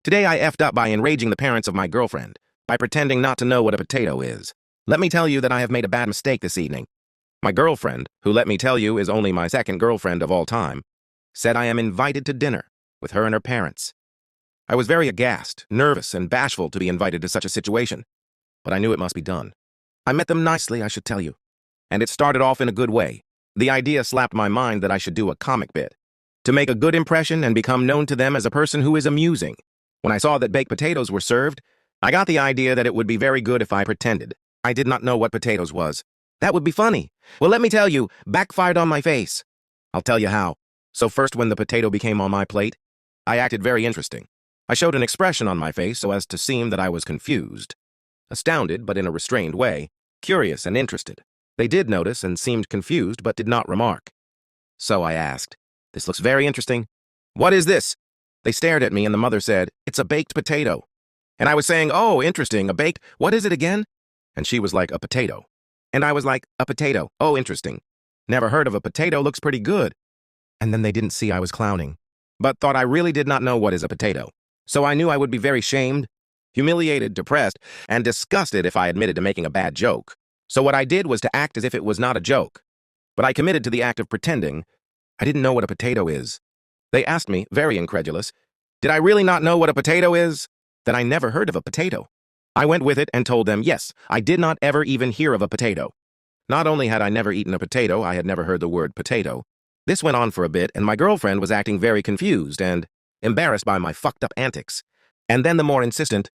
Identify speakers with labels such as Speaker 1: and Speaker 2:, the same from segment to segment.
Speaker 1: Today I effed up by enraging the parents of my girlfriend, by pretending not to know what a potato is. Let me tell you that I have made a bad mistake this evening. My girlfriend, who let me tell you is only my second girlfriend of all time, said I am invited to dinner with her and her parents. I was very aghast, nervous, and bashful to be invited to such a situation, but I knew it must be done. I met them nicely, I should tell you, and it started off in a good way. The idea slapped my mind that I should do a comic bit, to make a good impression and become known to them as a person who is amusing. When I saw that baked potatoes were served, I got the idea that it would be very good if I pretended I did not know what potatoes was. That would be funny. Well, let me tell you, backfired on my face. I'll tell you how. So first, when the potato became on my plate, I acted very interesting. I showed an expression on my face so as to seem that I was confused, astounded, but in a restrained way, curious and interested. They did notice and seemed confused, but did not remark. So I asked, "This looks very interesting. What is this?" They stared at me and the mother said, "It's a baked potato." And I was saying, "Oh, interesting, a baked, what is it again?" And she was like, "A potato." And I was like, "A potato, oh, interesting. Never heard of a potato, looks pretty good." And then they didn't see I was clowning, but thought I really did not know what is a potato. So I knew I would be very shamed, humiliated, depressed, and disgusted if I admitted to making a bad joke. So what I did was to act as if it was not a joke. But I committed to the act of pretending I didn't know what a potato is. They asked me, very incredulous, did I really not know what a potato is? That I never heard of a potato. I went with it and told them, yes, I did not ever even hear of a potato. Not only had I never eaten a potato, I had never heard the word potato. This went on for a bit, and my girlfriend was acting very confused and embarrassed by my fucked up antics. And then the more insistent,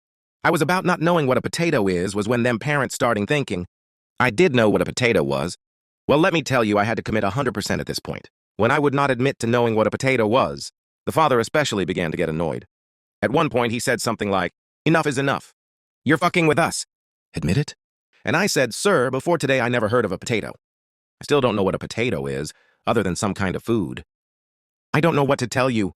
Speaker 1: I was about not knowing what a potato is was when them parents starting thinking I did know what a potato was. Well, let me tell you, I had to commit 100% at this point. When I would not admit to knowing what a potato was, the father especially began to get annoyed. At one point, he said something like, "Enough is enough. You're fucking with us. Admit it?" And I said, "Sir, before today I never heard of a potato. I still don't know what a potato is, other than some kind of food. I don't know what to tell you."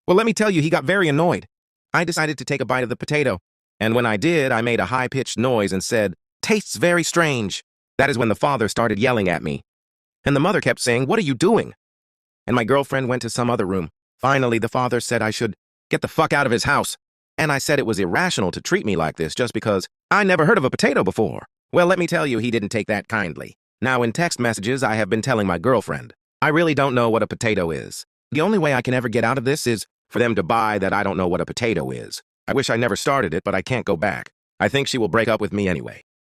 Speaker 1: Well, let me tell you, he got very annoyed. I decided to take a bite of the potato, and when I did, I made a high-pitched noise and said, "Tastes very strange." That is when the father started yelling at me. And the mother kept saying, "What are you doing?" And my girlfriend went to some other room. Finally, the father said I should get the fuck out of his house. And I said it was irrational to treat me like this just because I never heard of a potato before. Well, let me tell you, he didn't take that kindly. Now, in text messages, I have been telling my girlfriend, I really don't know what a potato is. The only way I can ever get out of this is for them to buy that I don't know what a potato is. I wish I never started it, but I can't go back. I think she will break up with me anyway.